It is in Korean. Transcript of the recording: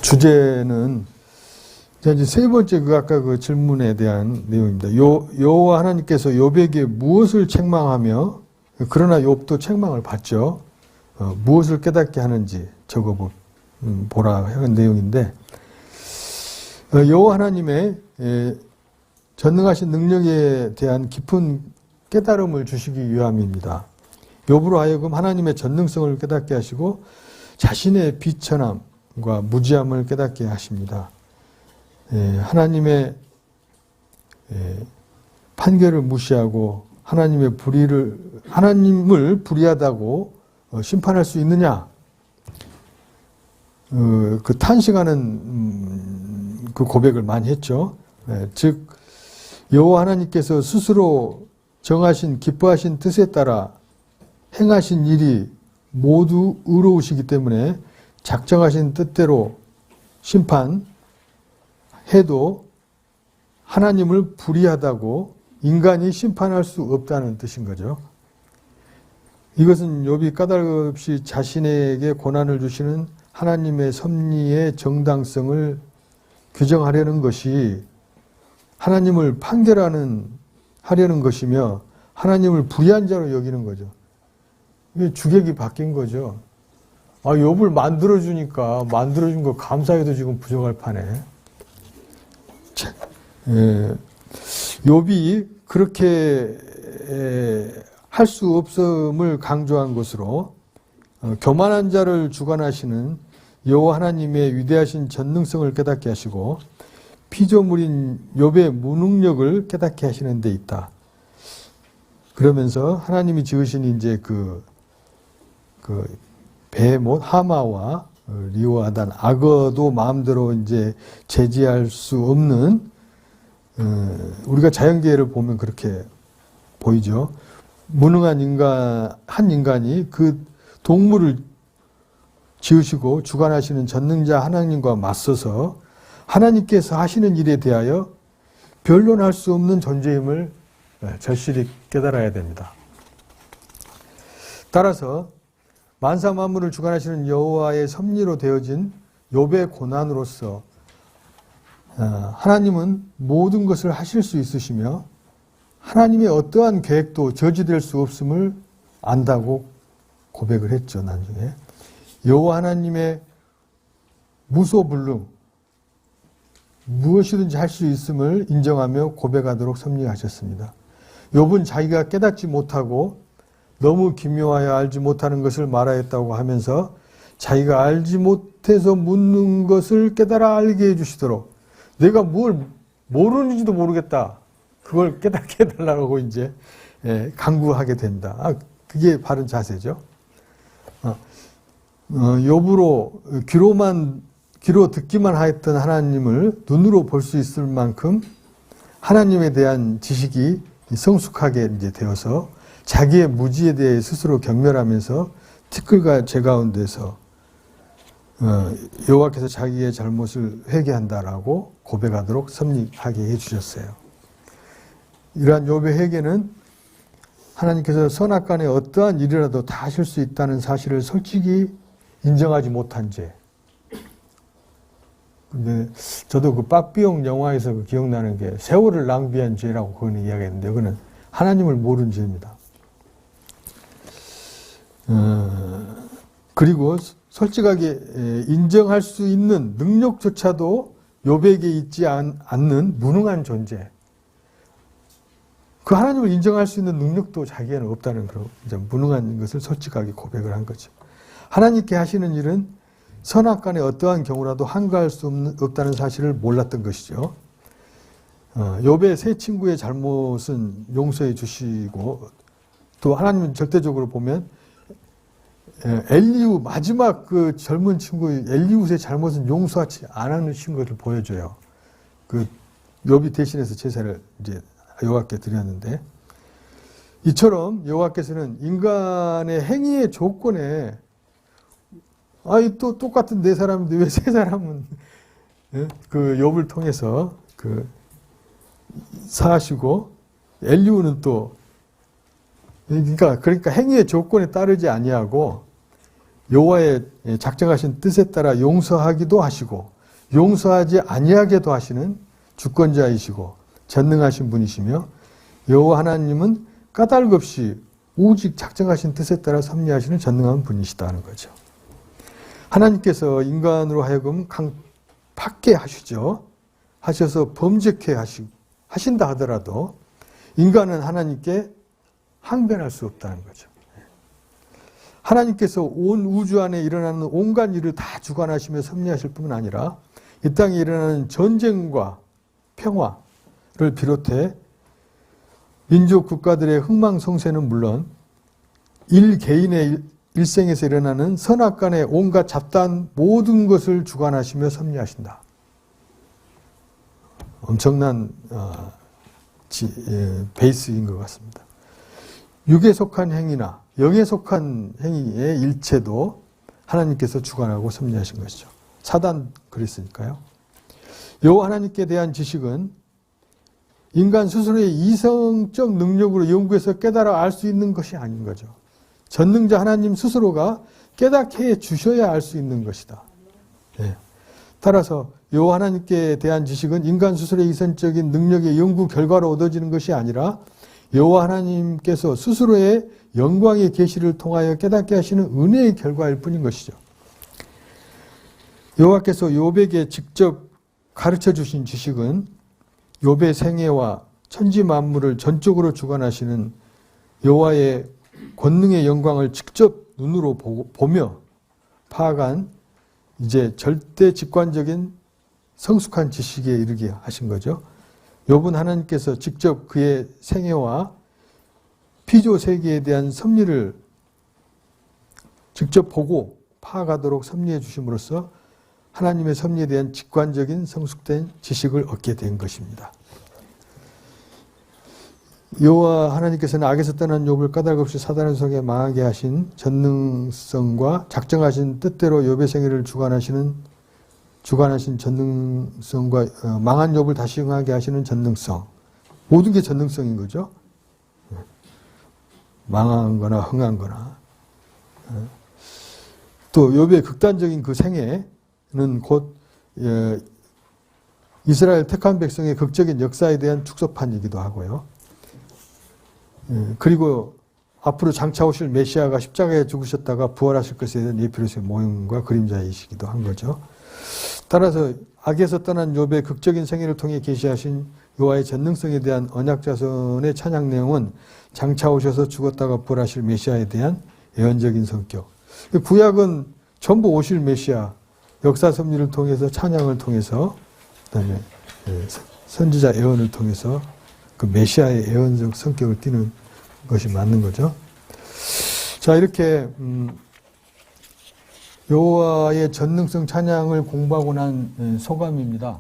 주제는 이제 세 번째 아까 그 질문에 대한 내용입니다. 여호와 하나님께서 욥에게 무엇을 책망하며 그러나 욥도 책망을 받죠. 무엇을 깨닫게 하는지 적어 보라 하는 내용인데 여호와 하나님의 전능하신 능력에 대한 깊은 깨달음을 주시기 위함입니다. 욥으로 하여금 하나님의 전능성을 깨닫게 하시고 자신의 비천함과 무지함을 깨닫게 하십니다. 하나님의 판결을 무시하고 하나님을 불의하다고 심판할 수 있느냐? 그 탄식하는 그 고백을 많이 했죠. 즉 여호와 하나님께서 스스로 정하신 기뻐하신 뜻에 따라 행하신 일이 모두 의로우시기 때문에 작정하신 뜻대로 심판해도 하나님을 불의하다고 인간이 심판할 수 없다는 뜻인 거죠. 이것은 욥이 까닭없이 자신에게 고난을 주시는 하나님의 섭리의 정당성을 규정하려는 것이 하나님을 판결하려는 것이며 하나님을 불의한 자로 여기는 거죠. 이게 주객이 바뀐 거죠. 욥을 만들어주니까 만들어준 거 감사해도 지금 부족할 판에. 욥이 그렇게 할 수 없음을 강조한 것으로 교만한 자를 주관하시는 여호와 하나님의 위대하신 전능성을 깨닫게 하시고 피조물인 욥의 무능력을 깨닫게 하시는 데 있다. 그러면서 하나님이 지으신 이제 그 베헤못 하마와 리오아단 악어도 마음대로 이제 제지할 수 없는 우리가 자연계를 보면 그렇게 보이죠. 무능한 한 인간이 그 동물을 지으시고 주관하시는 전능자 하나님과 맞서서 하나님께서 하시는 일에 대하여 변론할 수 없는 존재임을 절실히 깨달아야 됩니다. 따라서 만사 만물을 주관하시는 여호와의 섭리로 되어진 욥의 고난으로서 하나님은 모든 것을 하실 수 있으시며 하나님의 어떠한 계획도 저지될 수 없음을 안다고 고백을 했죠. 나중에 여호와 하나님의 무소불능 무엇이든지 할 수 있음을 인정하며 고백하도록 섭리하셨습니다. 욥은 자기가 깨닫지 못하고 너무 기묘하여 알지 못하는 것을 말하였다고 하면서 자기가 알지 못해서 묻는 것을 깨달아 알게 해주시도록 내가 뭘 모르는지도 모르겠다. 그걸 깨닫게 해달라고 이제 강구하게 된다. 그게 바른 자세죠. 욥으로 귀로 듣기만 하였던 하나님을 눈으로 볼 수 있을 만큼 하나님에 대한 지식이 성숙하게 이제 되어서 자기의 무지에 대해 스스로 경멸하면서 티끌과 재 가운데서 여호와께서 자기의 잘못을 회개한다라고 고백하도록 섭리하게 해주셨어요. 이러한 욥의 회개는 하나님께서 선악간에 어떠한 일이라도 다 하실 수 있다는 사실을 솔직히 인정하지 못한 죄. 근데 저도 그 빠삐용 영화에서 기억나는 게 세월을 낭비한 죄라고 그거는 이야기했는데 그거는 하나님을 모르는 죄입니다. 그리고 솔직하게 인정할 수 있는 능력조차도 욥에게 있지 않는 무능한 존재. 그 하나님을 인정할 수 있는 능력도 자기에는 없다는 그런 이제 무능한 것을 솔직하게 고백을 한 거죠. 하나님께 하시는 일은 선악간에 어떠한 경우라도 한가할 수 없다는 사실을 몰랐던 것이죠. 욥의 세 친구의 잘못은 용서해 주시고 또 하나님은 절대적으로 보면 엘리후 마지막 그 젊은 친구 엘리후의 잘못은 용서하지 않으신 것을 보여줘요. 그 욥이 대신해서 제사를 이제 여호와께 드렸는데 이처럼 여호와께서는 인간의 행위의 조건에 또 똑같은 네 사람인데 왜 세 사람은 그 욥을 통해서 그 사하시고 엘리후는 또 그러니까 행위의 조건에 따르지 아니하고 여호와의 작정하신 뜻에 따라 용서하기도 하시고 용서하지 아니하게도 하시는 주권자이시고 전능하신 분이시며 여호와 하나님은 까닭 없이 오직 작정하신 뜻에 따라 섭리하시는 전능한 분이시다는 거죠. 하나님께서 인간으로 하여금 강팍게 하시죠. 하셔서 범죄케 하신다 하더라도 인간은 하나님께 항변할 수 없다는 거죠. 하나님께서 온 우주 안에 일어나는 온갖 일을 다 주관하시며 섭리하실 뿐만 아니라 이 땅에 일어나는 전쟁과 평화를 비롯해 민족 국가들의 흥망성쇠는 물론 개인의 일생에서 일어나는 선악간의 온갖 잡다한 모든 것을 주관하시며 섭리하신다. 엄청난 베이스인 것 같습니다. 육에 속한 행위나 영에 속한 행위의 일체도 하나님께서 주관하고 섭리하신 것이죠. 사단 그랬으니까요. 여호와 하나님께 대한 지식은 인간 스스로의 이성적 능력으로 연구해서 깨달아 알 수 있는 것이 아닌 거죠. 전능자 하나님 스스로가 깨닫게 해 주셔야 알 수 있는 것이다. 예. 따라서 여호와 하나님께 대한 지식은 인간 스스로의 이성적인 능력의 연구 결과로 얻어지는 것이 아니라 여호와 하나님께서 스스로의 영광의 계시를 통하여 깨닫게 하시는 은혜의 결과일 뿐인 것이죠. 여호와께서 욥에게 직접 가르쳐 주신 지식은 욥의 생애와 천지 만물을 전적으로 주관하시는 여호와의 권능의 영광을 직접 눈으로 보며 파악한 이제 절대 직관적인 성숙한 지식에 이르게 하신 거죠. 욥은 하나님께서 직접 그의 생애와 피조 세계에 대한 섭리를 직접 보고 파악하도록 섭리해 주심으로써 하나님의 섭리에 대한 직관적인 성숙된 지식을 얻게 된 것입니다. 여호와 하나님께서는 악에서 떠난 욥을 까닭없이 사단의 속에 망하게 하신 전능성과 작정하신 뜻대로 욥의 생애를 주관하신 전능성과 망한 욥을 다시 흥하게 하시는 전능성, 모든 게 전능성인 거죠. 망한 거나 흥한 거나. 또 욥의 극단적인 그 생애는 곧 이스라엘 택한 백성의 극적인 역사에 대한 축소판이기도 하고요. 그리고 앞으로 장차 오실 메시아가 십자가에 죽으셨다가 부활하실 것에 대한 예표로서의 모형과 그림자이시기도 한 거죠. 따라서 악에서 떠난 욥의 극적인 생애를 통해 계시하신 여호와의 전능성에 대한 언약자손의 찬양 내용은 장차 오셔서 죽었다가 부활하실 메시아에 대한 예언적인 성격. 구약은 전부 오실 메시아, 역사 섭리를 통해서 찬양을 통해서 그다음에 선지자 예언을 통해서 그 메시아의 예언적 성격을 띠는 것이 맞는 거죠. 자, 이렇게 여호와의 전능성 찬양을 공부하고 난 소감입니다.